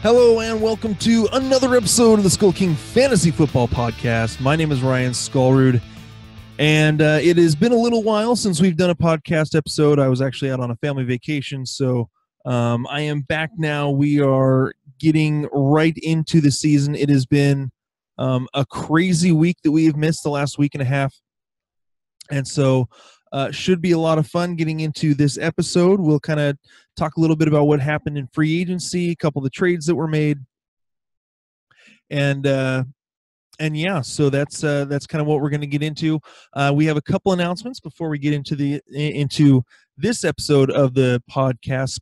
Hello and welcome to another episode of the SkullKing Fantasy Football Podcast. My name is Ryan Skullrude, and it has been a little while since we've done a podcast episode. I was actually out on a family vacation, so I am back now. We are getting right into the season. It has been a crazy week that we have missed the last week and a half, and so should be a lot of fun getting into this episode. We'll kind of talk a little bit about what happened in free agency, a couple of the trades that were made, and yeah, so that's kind of what we're going to get into. We have a couple announcements before we get into this episode of the podcast,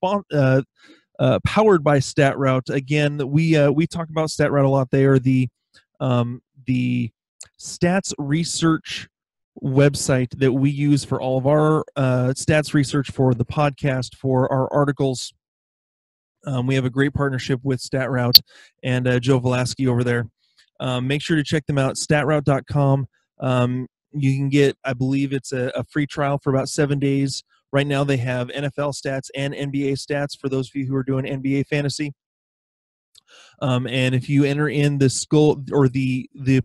powered by StatRoute. Again, we talk about StatRoute a lot. They are the stats research website that we use for all of our stats research for the podcast, for our articles. We have a great partnership with StatRoute and Joe Velasky over there. Make sure to check them out, statroute.com. You can get, I believe it's a free trial for about 7 days. Right now they have NFL stats and NBA stats for those of you who are doing NBA fantasy. And if you enter in the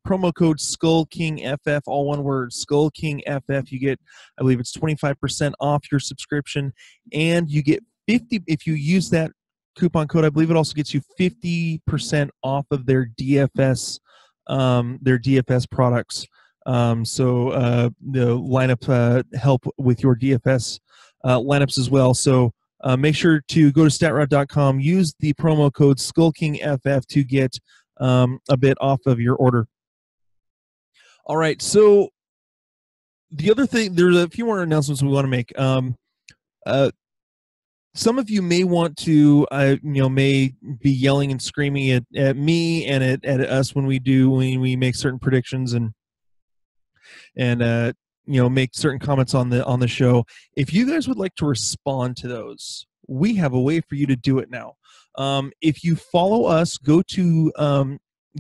promo code SkullKingFF, all one word, SkullKingFF, you get, I believe it's 25% off your subscription, and you get 50 if you use that coupon code. I believe it also gets you 50% off of their DFS products. So the lineup help with your DFS lineups as well. So make sure to go to statroute.com, use the promo code SkullKingFF to get a bit off of your order. All right, so the other thing, there's a few more announcements we want to make. Some of you may want to, may be yelling and screaming at me and at us when we make certain predictions and make certain comments on the show. If you guys would like to respond to those, we have a way for you to do it now. If you follow us, go to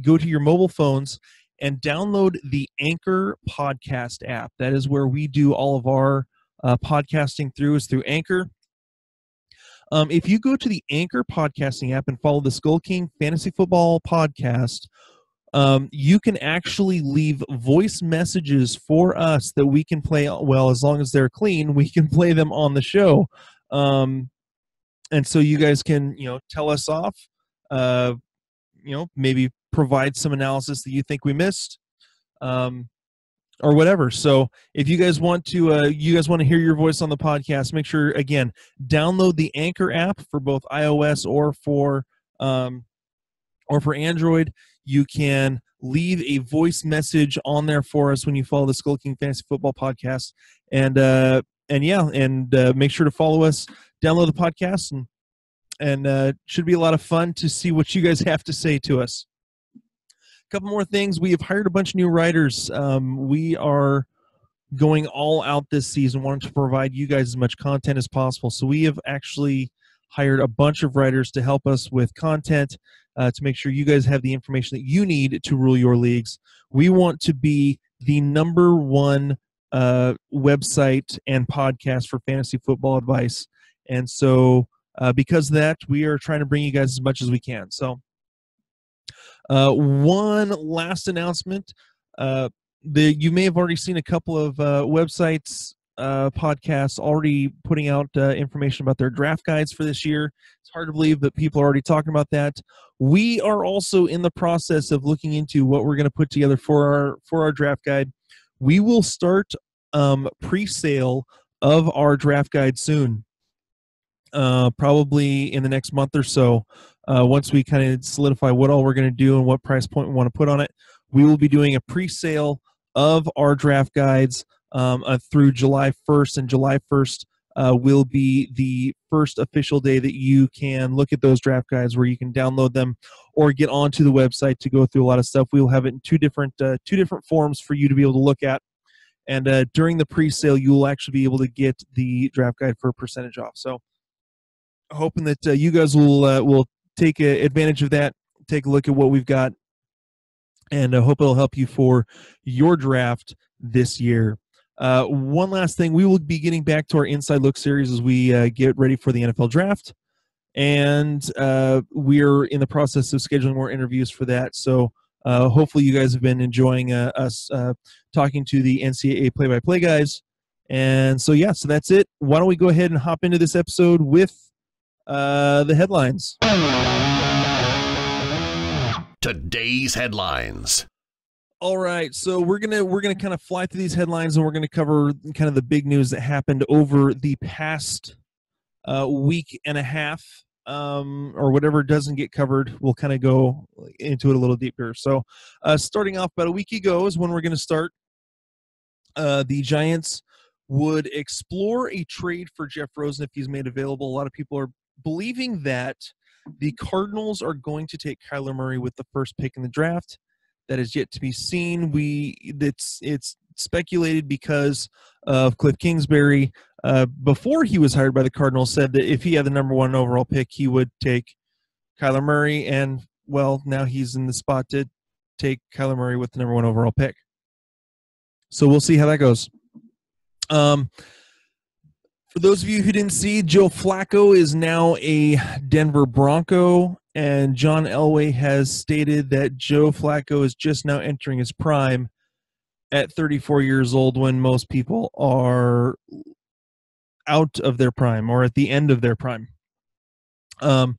your mobile phones and download the Anchor podcast app. That is where we do all of our podcasting through Anchor. If you go to the Anchor podcasting app and follow the SkullKing Fantasy Football Podcast, you can actually leave voice messages for us that we can play. Well, as long as they're clean, we can play them on the show. And so you guys can, tell us off, maybe provide some analysis that you think we missed, or whatever. So if you guys want to, hear your voice on the podcast, make sure, again, download the Anchor app for both iOS or for Android. You can leave a voice message on there for us when you follow the SkullKing Fantasy Football Podcast, and make sure to follow us, download the podcast, and should be a lot of fun to see what you guys have to say to us. A couple more things. We have hired a bunch of new writers. We are going all out this season, wanting to provide you guys as much content as possible. So we have actually hired a bunch of writers to help us with content, to make sure you guys have the information that you need to rule your leagues. We want to be the number one website and podcast for fantasy football advice. And so because of that, we are trying to bring you guys as much as we can. So one last announcement. You may have already seen a couple of websites, podcasts already putting out information about their draft guides for this year. It's hard to believe that people are already talking about that. We are also in the process of looking into what we're going to put together for our draft guide. We will start pre-sale of our draft guide soon, probably in the next month or so. Once we kind of solidify what all we're going to do and what price point we want to put on it, we will be doing a pre-sale of our draft guides through July 1st, and July 1st will be the first official day that you can look at those draft guides, where you can download them or get onto the website to go through a lot of stuff. We will have it in two different forms for you to be able to look at, and during the pre-sale, you will actually be able to get the draft guide for a percentage off. So, hoping that you guys will take advantage of that, take a look at what we've got, and I hope it'll help you for your draft this year. One last thing, we will be getting back to our Inside Look series as we get ready for the NFL Draft. and we're in the process of scheduling more interviews for that. So hopefully you guys have been enjoying us talking to the NCAA play-by-play guys. And so, yeah, so that's it. Why don't we go ahead and hop into this episode with the headlines. Today's headlines. All right, so we're gonna kind of fly through these headlines, and we're gonna cover kind of the big news that happened over the past week and a half, or whatever doesn't get covered. We'll kind of go into it a little deeper. So, starting off about a week ago is when we're gonna start. The Giants would explore a trade for Jeff Rosen if he's made available. A lot of people are believing that the Cardinals are going to take Kyler Murray with the first pick in the draft. That is yet to be seen. It's speculated because of Cliff Kingsbury, before he was hired by the Cardinals, said that if he had the number 1 overall pick, he would take Kyler Murray. And, well, now he's in the spot to take Kyler Murray with the number 1 overall pick. So we'll see how that goes. For those of you who didn't see, Joe Flacco is now a Denver Bronco, and John Elway has stated that Joe Flacco is just now entering his prime at 34 years old, when most people are out of their prime or at the end of their prime. A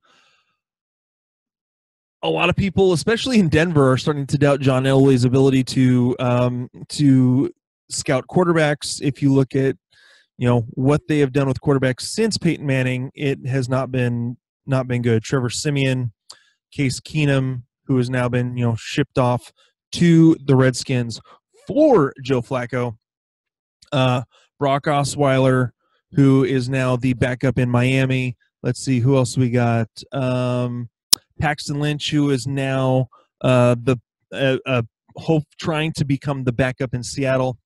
lot of people, especially in Denver, are starting to doubt John Elway's ability to scout quarterbacks. If you look at what they have done with quarterbacks since Peyton Manning, it has not been good. Trevor Siemian, Case Keenum, who has now been shipped off to the Redskins for Joe Flacco. Brock Osweiler, who is now the backup in Miami. Let's see who else we got. Paxton Lynch, who is now trying to become the backup in Seattle.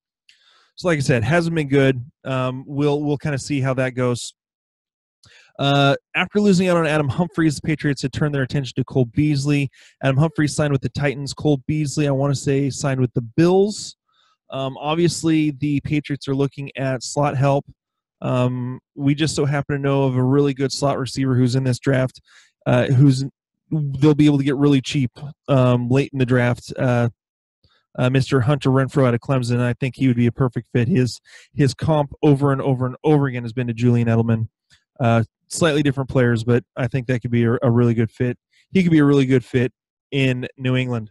So, like I said, hasn't been good. We'll kind of see how that goes. After losing out on Adam Humphries, the Patriots had turned their attention to Cole Beasley. Adam Humphries signed with the Titans. Cole Beasley, I want to say, signed with the Bills. Obviously, the Patriots are looking at slot help. We just so happen to know of a really good slot receiver who's in this draft, they'll be able to get really cheap late in the draft. Mr. Hunter Renfrow out of Clemson. I think he would be a perfect fit. His comp over and over and over again has been to Julian Edelman. Slightly different players, but I think that could be a really good fit. He could be a really good fit in New England.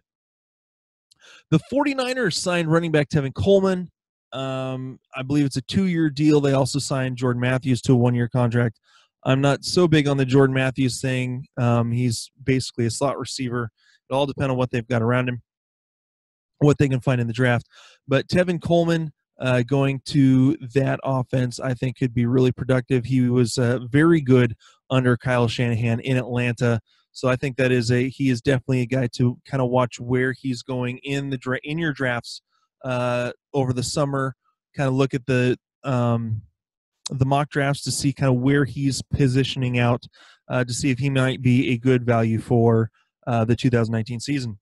The 49ers signed running back Tevin Coleman. I believe it's a 2-year deal. They also signed Jordan Matthews to a 1-year contract. I'm not so big on the Jordan Matthews thing. He's basically a slot receiver. It all depends on what they've got around him, what they can find in the draft. But Tevin Coleman going to that offense, I think, could be really productive. He was very good under Kyle Shanahan in Atlanta. So I think he is definitely a guy to kind of watch where he's going in your drafts over the summer. Kind of look at the mock drafts to see kind of where he's positioning out to see if he might be a good value for the 2019 season.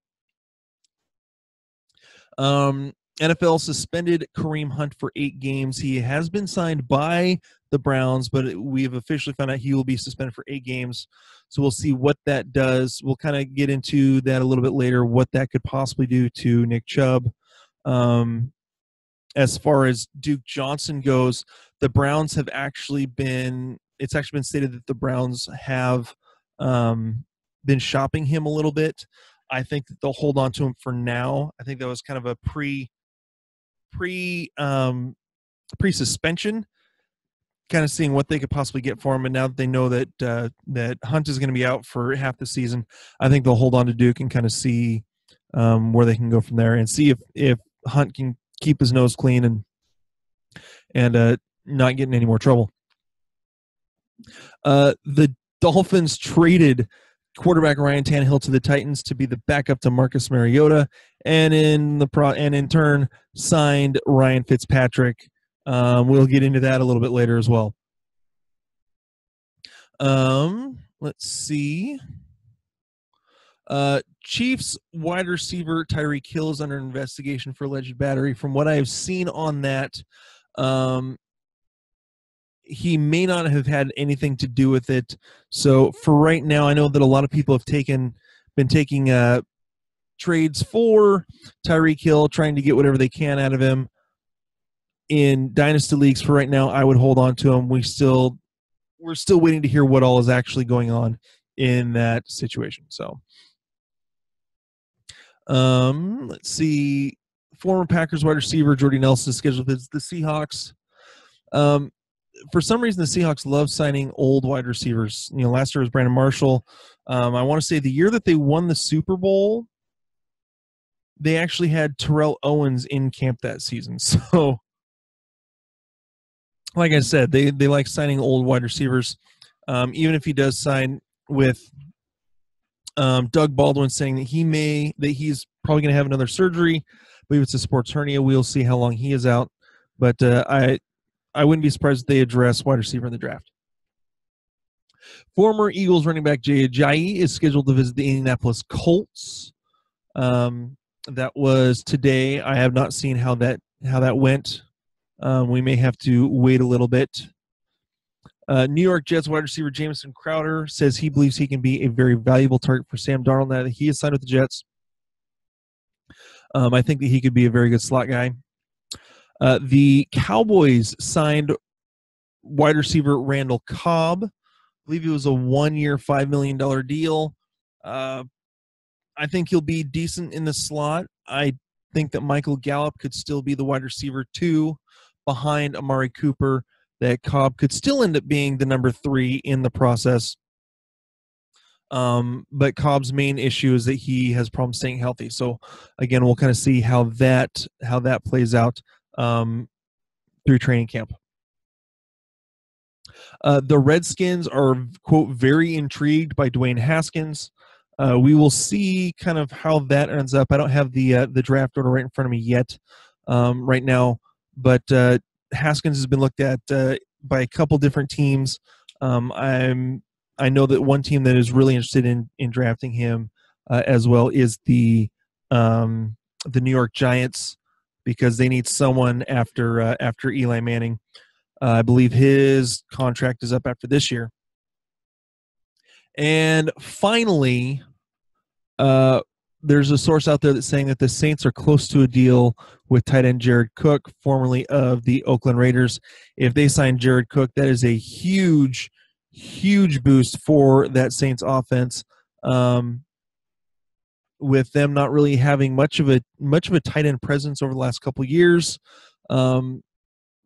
NFL suspended Kareem Hunt for 8 games. He has been signed by the Browns, but we have officially found out he will be suspended for 8 games. So we'll see what that does. We'll kind of get into that a little bit later, what that could possibly do to Nick Chubb. As far as Duke Johnson goes, the Browns have it's actually been stated that the Browns have been shopping him a little bit. I think that they'll hold on to him for now. I think that was kind of a pre-suspension, kind of seeing what they could possibly get for him. And now that they know that that Hunt is going to be out for half the season, I think they'll hold on to Duke and kind of see where they can go from there, and see if Hunt can keep his nose clean and not get in any more trouble. The Dolphins traded quarterback Ryan Tannehill to the Titans to be the backup to Marcus Mariota, and in turn signed Ryan Fitzpatrick. We'll get into that a little bit later as well. Let's see. Chiefs wide receiver Tyreek Hill is under investigation for alleged battery. From what I have seen on that, he may not have had anything to do with it. So for right now, I know that a lot of people have been taking trades for Tyreek Hill, trying to get whatever they can out of him. In dynasty leagues, for right now, I would hold on to him. We're still waiting to hear what all is actually going on in that situation. So, let's see. Former Packers wide receiver Jordy Nelson is scheduled with the Seahawks. For some reason, the Seahawks love signing old wide receivers. Last year was Brandon Marshall. I want to say the year that they won the Super Bowl, they actually had Terrell Owens in camp that season. So, like I said, they like signing old wide receivers. Even if he does sign with Doug Baldwin saying that he's probably going to have another surgery. I believe it's a sports hernia. We'll see how long he is out. But I wouldn't be surprised if they address wide receiver in the draft. Former Eagles running back Jay Ajayi is scheduled to visit the Indianapolis Colts. That was today. I have not seen how that went. We may have to wait a little bit. New York Jets wide receiver Jamison Crowder says he believes he can be a very valuable target for Sam Darnold now that he is signed with the Jets. I think that he could be a very good slot guy. The Cowboys signed wide receiver Randall Cobb. I believe it was a 1-year, $5 million deal. I think he'll be decent in the slot. I think that Michael Gallup could still be the wide receiver 2 behind Amari Cooper, that Cobb could still end up being the number 3 in the process. But Cobb's main issue is that he has problems staying healthy. So again, we'll kind of see how that plays out through training camp. The Redskins are, quote, very intrigued by Dwayne Haskins. We will see kind of how that ends up. I don't have the draft order right in front of me yet right now, but Haskins has been looked at by a couple different teams. I know that one team that is really interested in drafting him as well is the New York Giants, because they need someone after Eli Manning. I believe his contract is up after this year. And finally, there's a source out there that's saying that the Saints are close to a deal with tight end Jared Cook, formerly of the Oakland Raiders. If they sign Jared Cook, that is a huge, huge boost for that Saints offense. With them not really having much of a tight end presence over the last couple of years,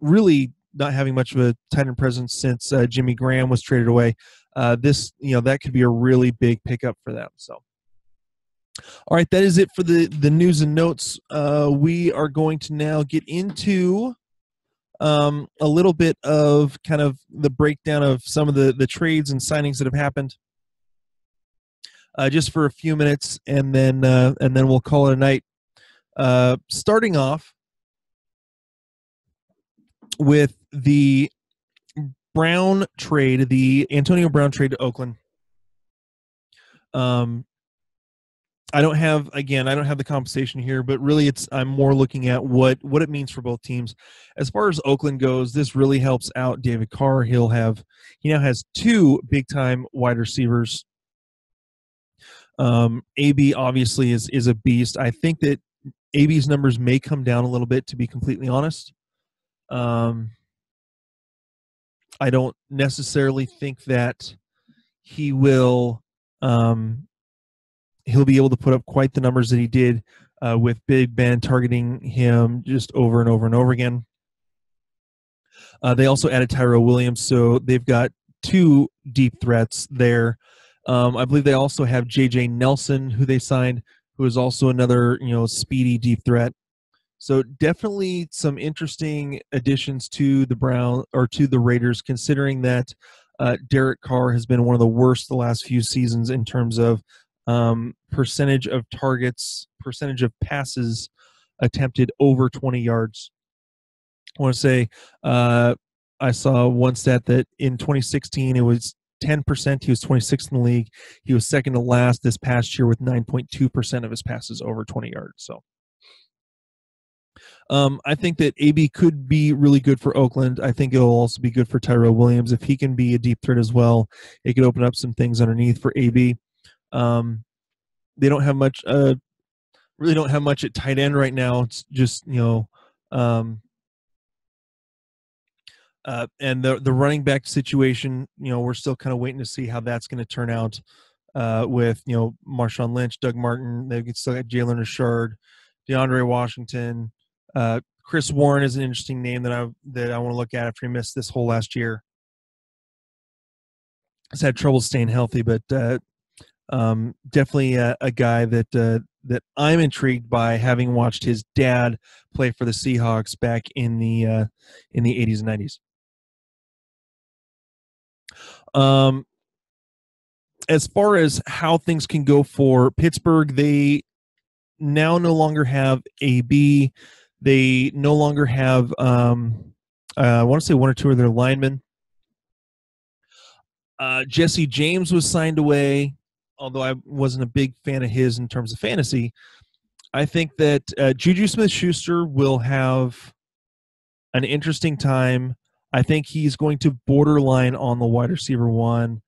really not having much of a tight end presence since Jimmy Graham was traded away. That could be a really big pickup for them. So. All right, that is it for the news and notes. We are going to now get into a little bit of kind of the breakdown of some of the trades and signings that have happened, just for a few minutes, and then we'll call it a night. Starting off with the Brown trade, the Antonio Brown trade to Oakland. I don't have the compensation here, but really I'm more looking at what it means for both teams. As far as Oakland goes, this really helps out David Carr. He now has 2 big-time wide receivers. AB obviously is a beast. I think that AB's numbers may come down a little bit, to be completely honest. I don't necessarily think that he will he'll be able to put up quite the numbers that he did with Big Ben targeting him just over and over and over again. They also added Tyrell Williams, so they've got 2 deep threats there. I believe they also have J.J. Nelson, who they signed, who is also another speedy deep threat. So definitely some interesting additions to the Raiders, considering that Derek Carr has been one of the worst the last few seasons in terms of percentage of targets, percentage of passes attempted over 20 yards. I want to say I saw one stat that in 2016 it was 10%. He was 26th in the league. He was second to last this past year with 9.2% of his passes over 20 yards. So I think that AB could be really good for Oakland. I think it'll also be good for Tyrell Williams. If he can be a deep threat as well, it could open up some things underneath for AB. They don't have much, really don't have much at tight end right now. It's just, and the running back situation, we're still kind of waiting to see how that's going to turn out with, Marshawn Lynch, Doug Martin. They still got Jalen Richard, DeAndre Washington. Chris Warren is an interesting name that I want to look at after he missed this whole last year. He's had trouble staying healthy, but definitely a guy that I'm intrigued by, having watched his dad play for the Seahawks back in the 80s and 90s. As far as how things can go for Pittsburgh, they now no longer have AB. They no longer have, I want to say one or two of their linemen. Jesse James was signed away, although I wasn't a big fan of his in terms of fantasy. I think that Juju Smith-Schuster will have an interesting time. I think he's going to borderline on the wide receiver 1,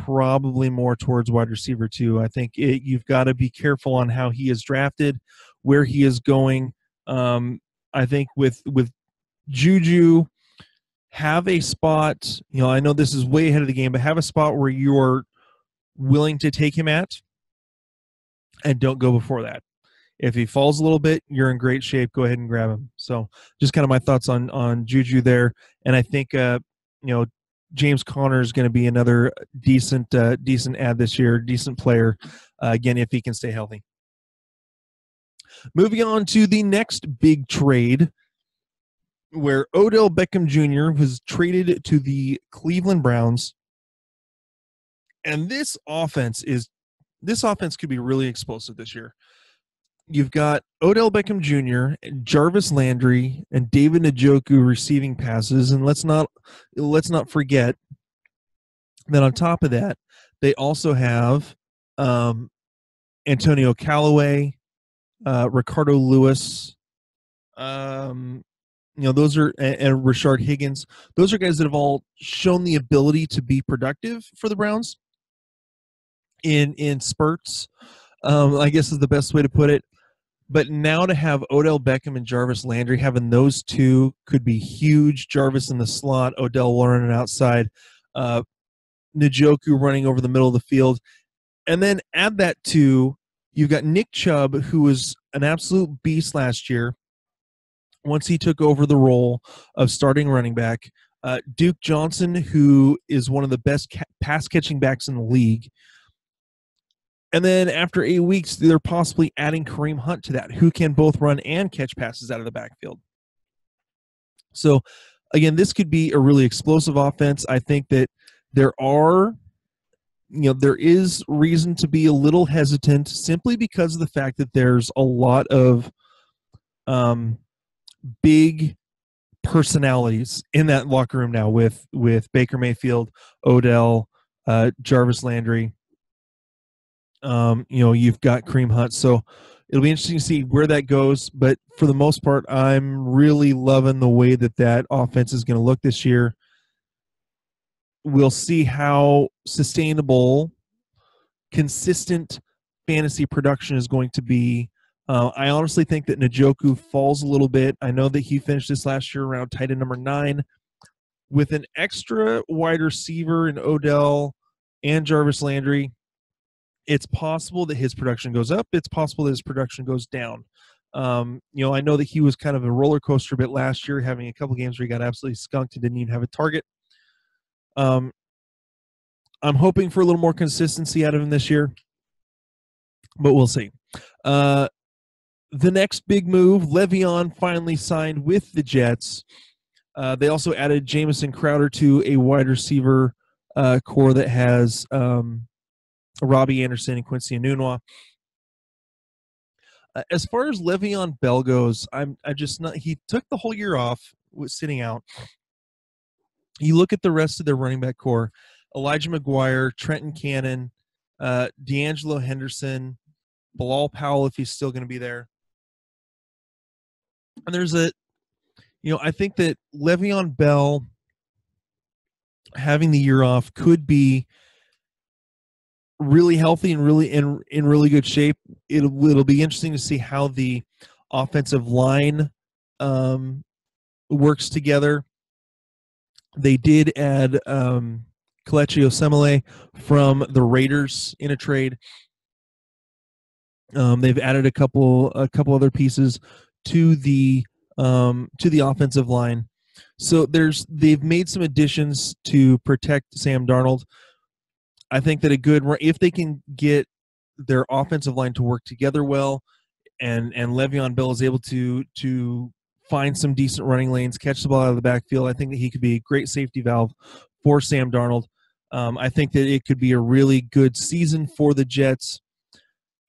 probably more towards wide receiver 2. I think you've got to be careful on how he is drafted, where he is going. I think with Juju, have a spot, I know this is way ahead of the game, but have a spot where you're willing to take him at, and don't go before that. If he falls a little bit, you're in great shape. Go ahead and grab him. So just kind of my thoughts on Juju there. And I think, James Conner is going to be another decent add this year, decent player, again, if he can stay healthy. Moving on to the next big trade, where Odell Beckham Jr. was traded to the Cleveland Browns. And this offense could be really explosive this year. You've got Odell Beckham Jr., Jarvis Landry, and David Njoku receiving passes, and let's not forget that on top of that, they also have Antonio Callaway, Ricardo Lewis, those are, and Rashard Higgins. Those are guys that have all shown the ability to be productive for the Browns in spurts, I guess is the best way to put it. But now to have Odell Beckham and Jarvis Landry, having those two could be huge. Jarvis in the slot, Odell running outside, Njoku running over the middle of the field. And then add that to, you've got Nick Chubb, who was an absolute beast last year once he took over the role of starting running back. Duke Johnson, who is one of the best pass-catching backs in the league. And then after 8 weeks, they're possibly adding Kareem Hunt to that, who can both run and catch passes out of the backfield. So, again, this could be a really explosive offense. I think that there is reason to be a little hesitant, simply because of the fact that there's a lot of big personalities in that locker room now with Baker Mayfield, Odell, Jarvis Landry. You've got Kareem Hunt, so it'll be interesting to see where that goes. But for the most part, I'm really loving the way that offense is going to look this year. We'll see how sustainable, consistent fantasy production is going to be. I honestly think that Njoku falls a little bit. I know that he finished this last year around tight end number 9. With an extra wide receiver in Odell and Jarvis Landry, it's possible that his production goes up. It's possible that his production goes down. I know that he was kind of a roller coaster a bit last year, having a couple games where he got absolutely skunked and didn't even have a target. I'm hoping for a little more consistency out of him this year, but we'll see. The next big move, LeVeon finally signed with the Jets. They also added Jamison Crowder to a wide receiver core that has Robbie Anderson and Quincy Enunwa. As far as LeVeon Bell goes, he took the whole year off, was sitting out. You look at the rest of their running back core: Elijah McGuire, Trenton Cannon, D'Angelo Henderson, Bilal Powell, if he's still going to be there. And there's I think that LeVeon Bell having the year off could be really healthy and really in really good shape. It'll be interesting to see how the offensive line works together. They did add Kelechi Osemele from the Raiders in a trade. They've added a couple other pieces to the offensive line. So they've made some additions to protect Sam Darnold. I think that if they can get their offensive line to work together well, and LeVeon Bell is able to find some decent running lanes, catch the ball out of the backfield, I think that he could be a great safety valve for Sam Darnold. I think that it could be a really good season for the Jets.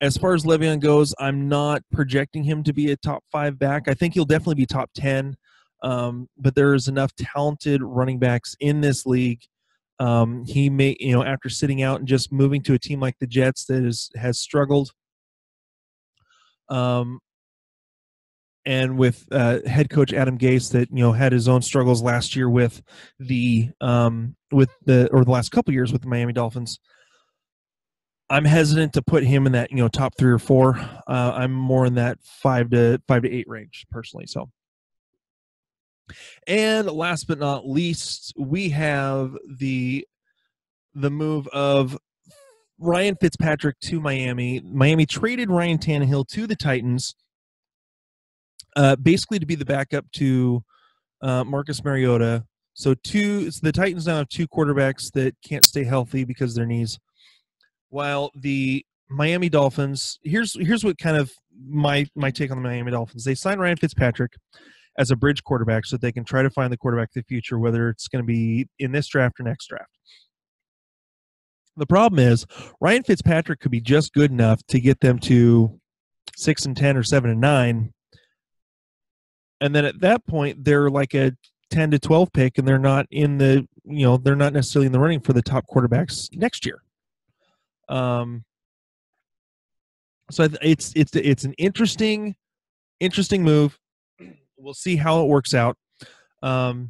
As far as LeVeon goes, I'm not projecting him to be a top 5 back. I think he'll definitely be top 10, but there is enough talented running backs in this league. He may, after sitting out and just moving to a team like the Jets that has struggled, and with head coach Adam Gase that had his own struggles last year with the last couple years with the Miami Dolphins. I'm hesitant to put him in that top 3 or 4. I'm more in that 5 to 8 range personally. So, and last but not least, we have the move of Ryan Fitzpatrick to Miami. Miami traded Ryan Tannehill to the Titans, basically to be the backup to Marcus Mariota. So the Titans now have 2 quarterbacks that can't stay healthy because of their knees. While the Miami Dolphins, here's what kind of my take on the Miami Dolphins. They signed Ryan Fitzpatrick as a bridge quarterback so that they can try to find the quarterback of the future, whether it's going to be in this draft or next draft. The problem is Ryan Fitzpatrick could be just good enough to get them to 6-10 or 7-9, and then at that point they're like a 10 to 12 pick, and they're not in the they're not necessarily in the running for the top quarterbacks next year. So it's an interesting move. We'll see how it works out. But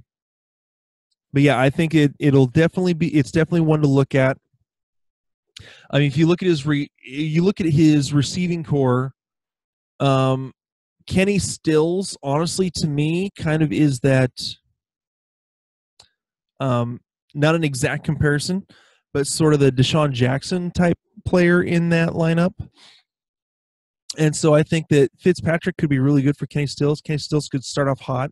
yeah, I think it's definitely one to look at. I mean, if you look at his receiving core, Kenny Stills, honestly, to me, kind of is that not an exact comparison, but sort of the Deshaun Jackson type player in that lineup. And so I think that Fitzpatrick could be really good for Kenny Stills. Kenny Stills could start off hot.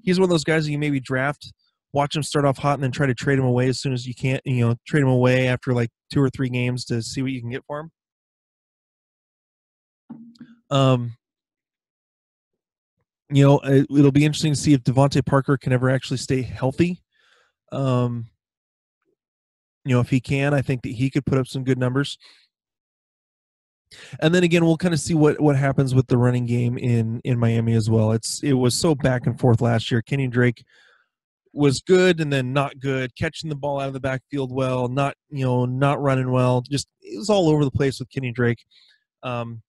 He's one of those guys that you maybe draft, watch him start off hot, and then try to trade him away as soon as you can. Trade him away after like 2 or 3 games to see what you can get for him. It'll be interesting to see if Devontae Parker can ever actually stay healthy. If he can, I think that he could put up some good numbers. And then again, we'll kind of see what happens with the running game in Miami as well. It was so back and forth last year. Kenny Drake was good and then not good, catching the ball out of the backfield well, not running well. Just it was all over the place with Kenny Drake. And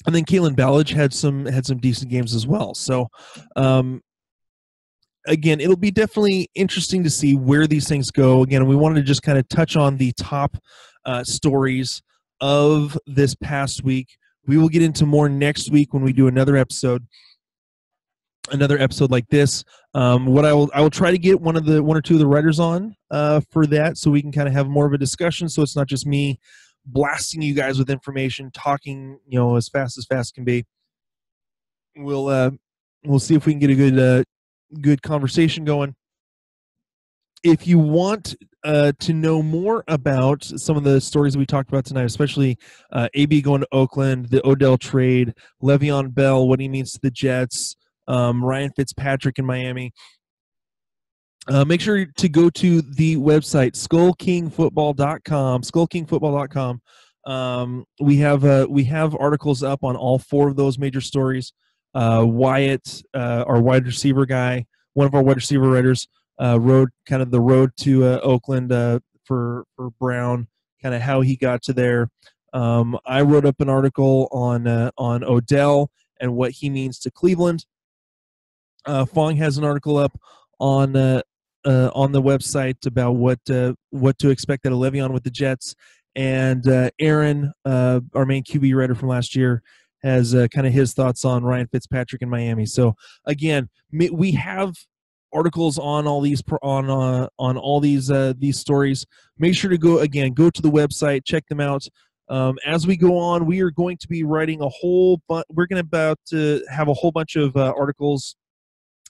then Kalen Ballage had some decent games as well. So again, it'll be definitely interesting to see where these things go. Again, we wanted to just kind of touch on the top stories of this past week. We will get into more next week when we do another episode like this. I will try to get one or two of the writers on for that, so we can kind of have more of a discussion. So it's not just me blasting you guys with information, talking as fast can be. We'll see if we can get a good conversation going. If you want to know more about some of the stories we talked about tonight, especially AB going to Oakland, the Odell trade, LeVeon Bell, what he means to the Jets, Ryan Fitzpatrick in Miami, make sure to go to the website, SkullKingFootball.com, SkullKingFootball.com. We have articles up on all 4 of those major stories. Wyatt, our wide receiver guy, one of our wide receiver writers, wrote kind of the road to Oakland for Brown, kind of how he got to there. I wrote up an article on Odell and what he means to Cleveland. Fong has an article up on the website about what to expect out of LeVeon with the Jets, and Aaron, our main QB writer from last year, has kind of his thoughts on Ryan Fitzpatrick in Miami. So again, we have articles on all these on all these stories. Make sure to go to the website, check them out. As we go on, we are going to be writing we're going to have a whole bunch of articles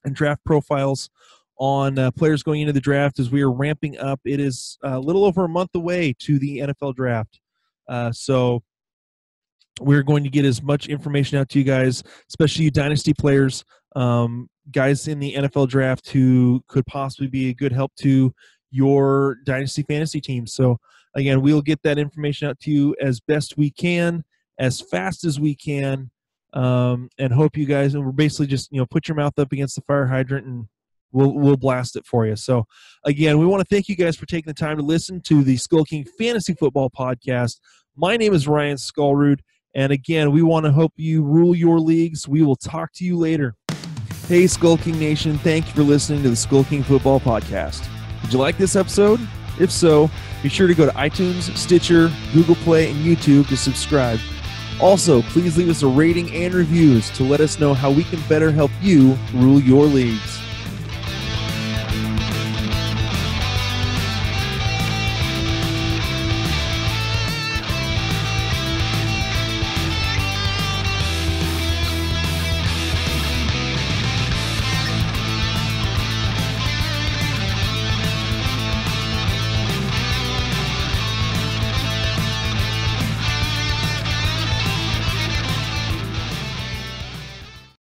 and draft profiles on players going into the draft as we are ramping up. It is a little over a month away to the NFL draft. So we're going to get as much information out to you guys, especially you dynasty players, guys in the NFL draft who could possibly be a good help to your dynasty fantasy team. So again, we'll get that information out to you as best we can, as fast as we can, and hope you guys, and we're basically just, put your mouth up against the fire hydrant and we'll blast it for you. So again, we want to thank you guys for taking the time to listen to the SkullKing Fantasy Football Podcast. My name is Ryan Skullroot, and again, we want to hope you rule your leagues. We will talk to you later. Hey, SkullKing Nation, thank you for listening to the SkullKing Football Podcast. Did you like this episode? If so, be sure to go to iTunes, Stitcher, Google Play, and YouTube to subscribe. Also, please leave us a rating and reviews to let us know how we can better help you rule your leagues.